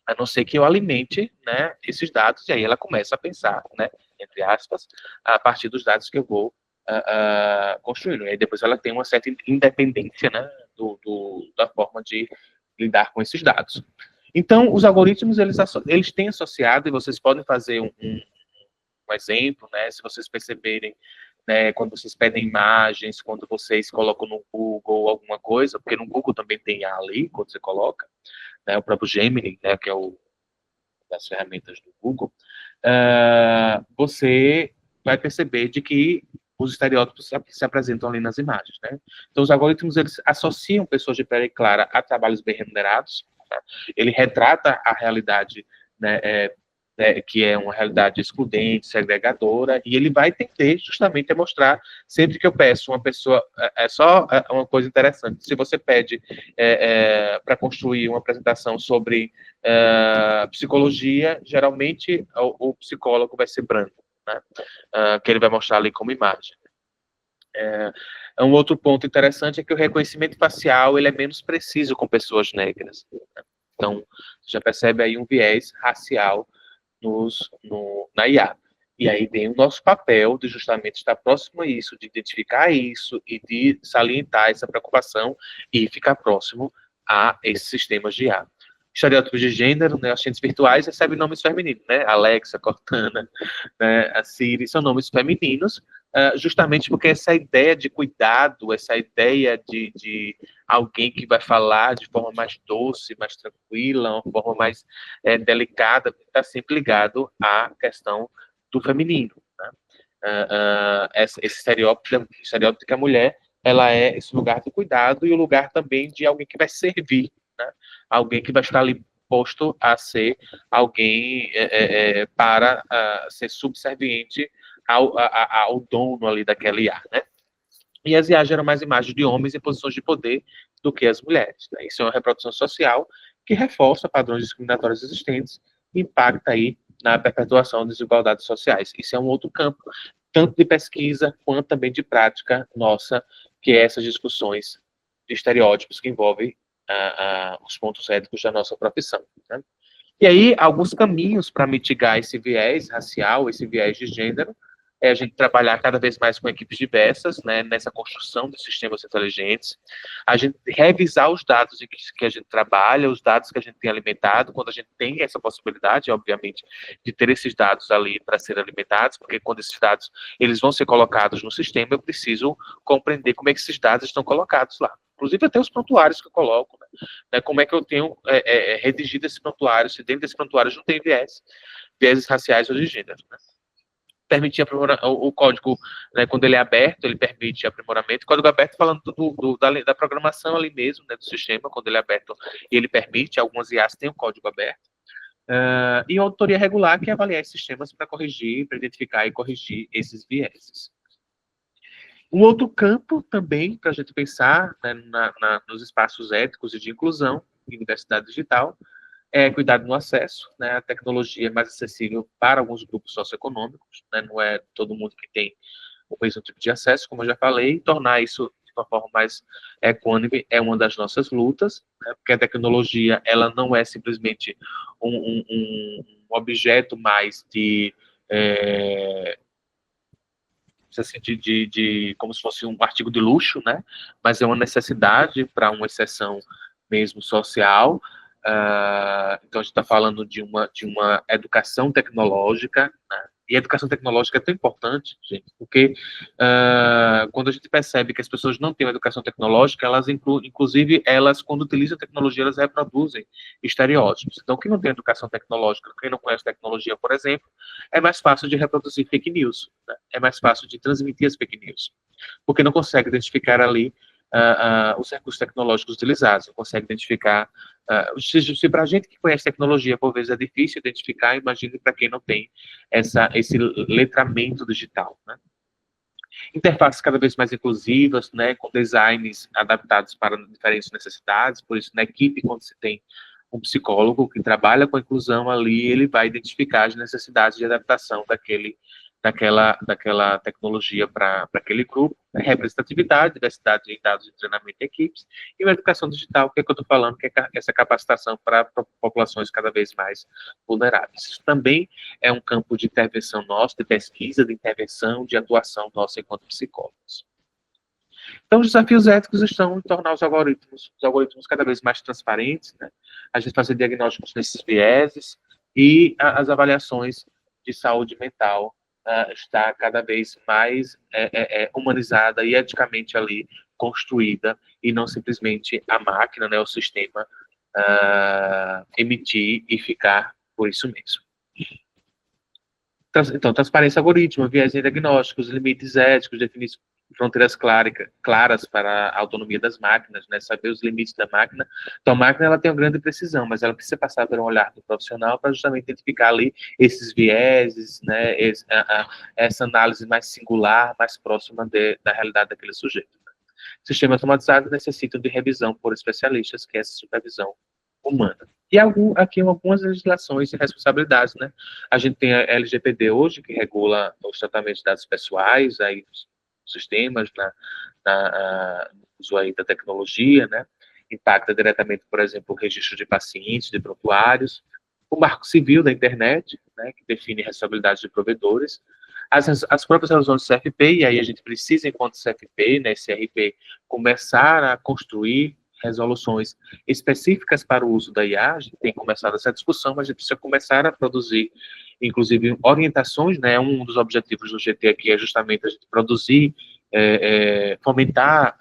[SPEAKER 1] a não ser que eu alimente, né, esses dados, e aí ela começa a pensar, né, entre aspas, a partir dos dados que eu vou construindo. E aí depois ela tem uma certa independência, né, da forma de lidar com esses dados. Então, os algoritmos, eles têm associado, e vocês podem fazer um exemplo, né, se vocês perceberem, né, quando vocês pedem imagens, quando vocês colocam no Google alguma coisa, porque no Google também tem ali, quando você coloca, né, o próprio Gemini, né, que é das ferramentas do Google, você vai perceber de que os estereótipos se apresentam ali nas imagens, né? Então, os algoritmos, eles associam pessoas de pele clara a trabalhos bem remunerados, né? Ele retrata a realidade, né, que é uma realidade excludente, segregadora, e ele vai tender justamente a mostrar, sempre que eu peço uma pessoa, só uma coisa interessante, se você pede para construir uma apresentação sobre psicologia, geralmente o psicólogo vai ser branco, né? Que ele vai mostrar ali como imagem. Um outro ponto interessante é que o reconhecimento facial ele é menos preciso com pessoas negras, né? Então, você já percebe aí um viés racial na IA. E aí vem o nosso papel de justamente estar próximo a isso, de identificar isso e de salientar essa preocupação e ficar próximo a esses sistemas de IA. Estereótipos de gênero, né, agentes virtuais recebem nomes femininos, né, Alexa, Cortana, né, a Siri, são nomes femininos, justamente porque essa ideia de cuidado, essa ideia de alguém que vai falar de forma mais doce, mais tranquila, uma forma mais delicada, está sempre ligado à questão do feminino, né? esse estereótipo de que a mulher ela é esse lugar de cuidado e o lugar também de alguém que vai servir, né? Alguém que vai estar ali posto a ser alguém para ser subserviente ao dono ali daquela IA, né? E as IAs geram mais imagens de homens em posições de poder do que as mulheres, né? Isso é uma reprodução social que reforça padrões discriminatórios existentes e impacta aí na perpetuação das desigualdades sociais. Isso é um outro campo, tanto de pesquisa quanto também de prática nossa, que é essas discussões de estereótipos que envolvem os pontos éticos da nossa profissão, né? E aí, alguns caminhos para mitigar esse viés racial, esse viés de gênero, é a gente trabalhar cada vez mais com equipes diversas, né, nessa construção de sistemas inteligentes, a gente revisar os dados em que a gente trabalha, os dados que a gente tem alimentado, quando a gente tem essa possibilidade, obviamente, de ter esses dados ali para serem alimentados, porque quando esses dados eles vão ser colocados no sistema, eu preciso compreender como é que esses dados estão colocados lá. Inclusive até os prontuários que eu coloco, né, como é que eu tenho redigido esse prontuário, se dentro desse prontuário não tem vieses raciais ou de gênero, né? Permitir o código, né, quando ele é aberto, ele permite aprimoramento. O código aberto, falando da programação ali mesmo, né, do sistema, quando ele é aberto, ele permite, algumas IAs têm o código aberto. E a auditoria regular, que é avaliar esses sistemas para corrigir, para identificar e corrigir esses vieses. Um outro campo também, para a gente pensar, né, nos espaços éticos e de inclusão em universidade digital, é cuidado no acesso, né? A tecnologia é mais acessível para alguns grupos socioeconômicos, né? Não é todo mundo que tem o mesmo tipo de acesso, como eu já falei, tornar isso de uma forma mais equânime é uma das nossas lutas, né? Porque a tecnologia, ela não é simplesmente um objeto mais assim, como se fosse um artigo de luxo, né? Mas é uma necessidade para uma exceção mesmo social. Então a gente está falando de uma educação tecnológica, né? E a educação tecnológica é tão importante, gente, porque quando a gente percebe que as pessoas não têm uma educação tecnológica, elas, inclusive, elas, quando utilizam a tecnologia, elas reproduzem estereótipos. Então, quem não tem educação tecnológica, quem não conhece tecnologia, por exemplo, é mais fácil de reproduzir fake news, né? É mais fácil de transmitir as fake news, porque não consegue identificar ali os recursos tecnológicos utilizados, não consegue identificar. Se para a gente que conhece tecnologia, por vezes é difícil identificar, imagine para quem não tem esse letramento digital, né? Interfaces cada vez mais inclusivas, né, com designs adaptados para diferentes necessidades, por isso na equipe, quando se tem um psicólogo que trabalha com a inclusão ali, ele vai identificar as necessidades de adaptação daquela tecnologia para aquele grupo, né? Representatividade, diversidade de dados de treinamento de equipes, e uma educação digital, que é que eu estou falando, que é essa capacitação para populações cada vez mais vulneráveis. Isso também é um campo de intervenção nossa, de pesquisa, de intervenção, de atuação nossa enquanto psicólogos. Então, os desafios éticos estão em tornar os algoritmos cada vez mais transparentes, né? A gente fazer diagnósticos nesses vieses e as avaliações de saúde mental está cada vez mais humanizada e eticamente ali construída, e não simplesmente a máquina, né, o sistema, emitir e ficar por isso mesmo. Então, transparência algoritmo, viés diagnósticos, limites éticos, definir fronteiras claras para a autonomia das máquinas, né, saber os limites da máquina. Então, a máquina ela tem uma grande precisão, mas ela precisa passar por um olhar do profissional para justamente identificar ali esses vieses, né, essa análise mais singular, mais próxima da realidade daquele sujeito. Sistemas automatizados necessitam de revisão por especialistas, que é essa supervisão humana. E aqui algumas legislações e responsabilidades, né? A gente tem a LGPD hoje, que regula os tratamentos de dados pessoais, aí dos sistemas, no uso aí da tecnologia, né? Impacta diretamente, por exemplo, o registro de pacientes, de prontuários, o marco civil da internet, né? Que define responsabilidades de provedores, as próprias resoluções do CFP, e aí a gente precisa, enquanto CFP, né, CRP, começar a construir resoluções específicas para o uso da IA. A gente tem começado essa discussão, mas a gente precisa começar a produzir, inclusive, orientações, né? Um dos objetivos do GT aqui é justamente a gente produzir, fomentar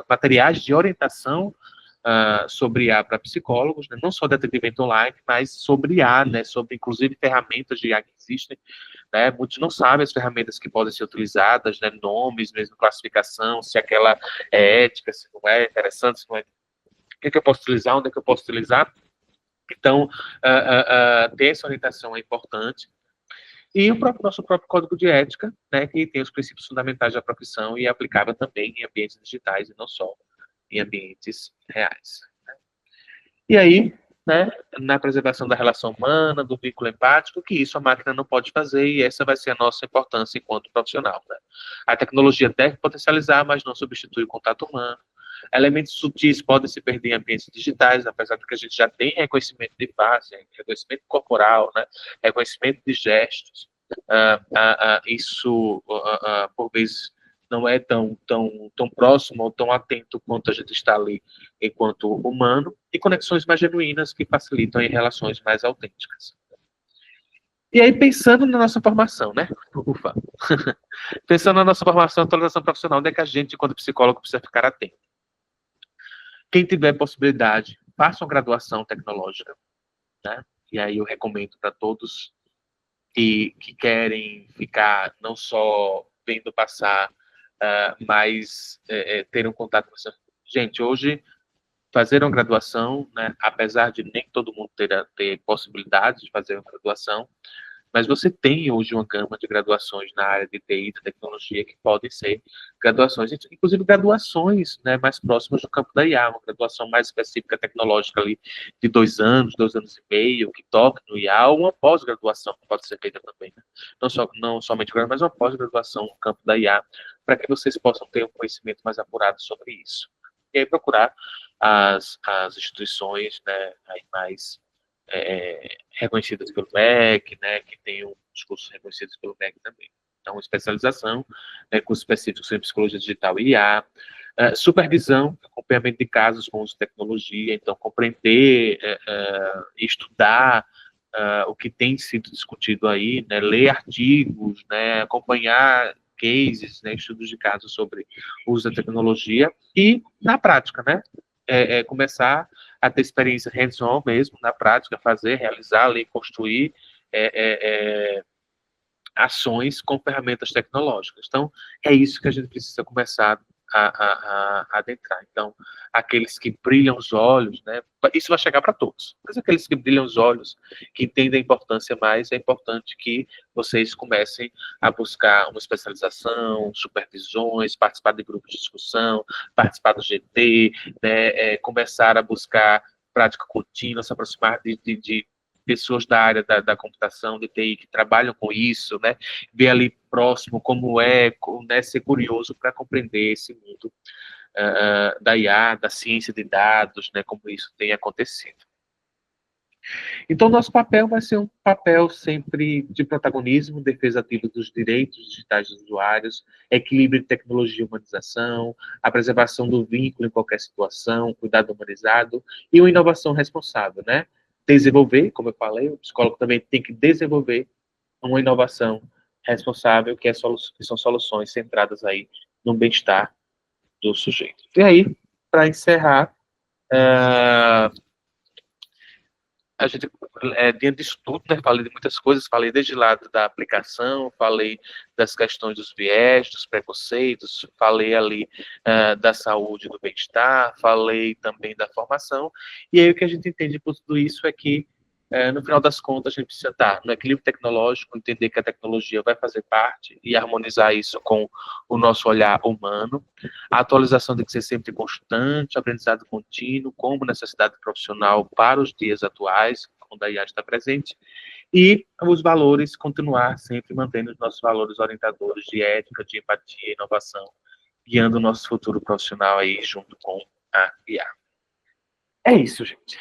[SPEAKER 1] materiais de orientação sobre IA para psicólogos, né? Não só de atendimento online, mas sobre IA, né? Sobre, inclusive, ferramentas de IA que existem, né? Muitos não sabem as ferramentas que podem ser utilizadas, né? Nomes, mesmo classificação, se aquela é ética, se não é interessante, se não é. O que é que eu posso utilizar, onde é que eu posso utilizar? Então, ter essa orientação é importante. E nosso próprio código de ética, né, que tem os princípios fundamentais da profissão e é aplicável também em ambientes digitais e não só em ambientes reais. E aí, né, na preservação da relação humana, do vínculo empático, que isso a máquina não pode fazer e essa vai ser a nossa importância enquanto profissional. Né? A tecnologia deve potencializar, mas não substitui o contato humano. Elementos sutis podem se perder em ambientes digitais, apesar de que a gente já tem reconhecimento de face, reconhecimento corporal, né, reconhecimento de gestos. Isso, por vezes, não é tão próximo ou tão atento quanto a gente está ali enquanto humano, e conexões mais genuínas que facilitam em relações mais autênticas. E aí, pensando na nossa formação, né? Ufa. Pensando na nossa formação e atualização profissional, onde é que a gente, enquanto psicólogo, precisa ficar atento? Quem tiver possibilidade, faça uma graduação tecnológica, né? E aí eu recomendo para todos que querem ficar não só vendo passar, mas ter um contato com você. Gente, hoje, fazer uma graduação, né, apesar de nem todo mundo ter possibilidade de fazer uma graduação, mas você tem hoje uma gama de graduações na área de TI, de tecnologia, que podem ser graduações, inclusive graduações, né, mais próximas do campo da IA, uma graduação mais específica tecnológica ali de 2 anos e meio, que toque no IA, ou uma pós-graduação que pode ser feita também. Né? Não somente graduação, mas uma pós-graduação no campo da IA, para que vocês possam ter um conhecimento mais apurado sobre isso. E aí procurar as instituições, né, aí mais reconhecidas pelo MEC, né, que tem os cursos reconhecidos pelo MEC também. Então, especialização, né, cursos específicos em psicologia digital e IA, supervisão, acompanhamento de casos com uso de tecnologia, então, compreender, estudar o que tem sido discutido aí, né, ler artigos, né, acompanhar cases, né, estudos de casos sobre o uso da tecnologia e, na prática, né, começar a ter experiência hands-on mesmo, na prática, fazer, realizar, ler, construir ações com ferramentas tecnológicas. Então, é isso que a gente precisa começar a adentrar. Então, aqueles que brilham os olhos, né, isso vai chegar para todos, mas aqueles que brilham os olhos, que entendem a importância mais, é importante que vocês comecem a buscar uma especialização, supervisões, participar de grupos de discussão, participar do GT, né, começar a buscar prática contínua, se aproximar de pessoas da área da computação, de TI, que trabalham com isso, né? Ver ali próximo como né? Ser curioso para compreender esse mundo da IA, da ciência de dados, né? Como isso tem acontecido. Então, nosso papel vai ser um papel sempre de protagonismo, defesa ativa dos direitos digitais dos usuários, equilíbrio de tecnologia e humanização, a preservação do vínculo em qualquer situação, cuidado humanizado e uma inovação responsável, né? Desenvolver, como eu falei, o psicólogo também tem que desenvolver uma inovação responsável, que são soluções centradas aí no bem-estar do sujeito. E aí, para encerrar, a gente, diante disso tudo, né, falei de muitas coisas, falei desde lá da aplicação, falei das questões dos viés, dos preconceitos, falei ali da saúde, do bem-estar, falei também da formação, e aí o que a gente entende por tudo isso é que, no final das contas, a gente precisa estar no equilíbrio tecnológico, entender que a tecnologia vai fazer parte e harmonizar isso com o nosso olhar humano. A atualização tem que ser sempre constante, aprendizado contínuo, como necessidade profissional para os dias atuais, onde a IA está presente, e os valores, continuar sempre mantendo os nossos valores orientadores de ética, de empatia e inovação, guiando o nosso futuro profissional aí junto com a IA. É isso, gente.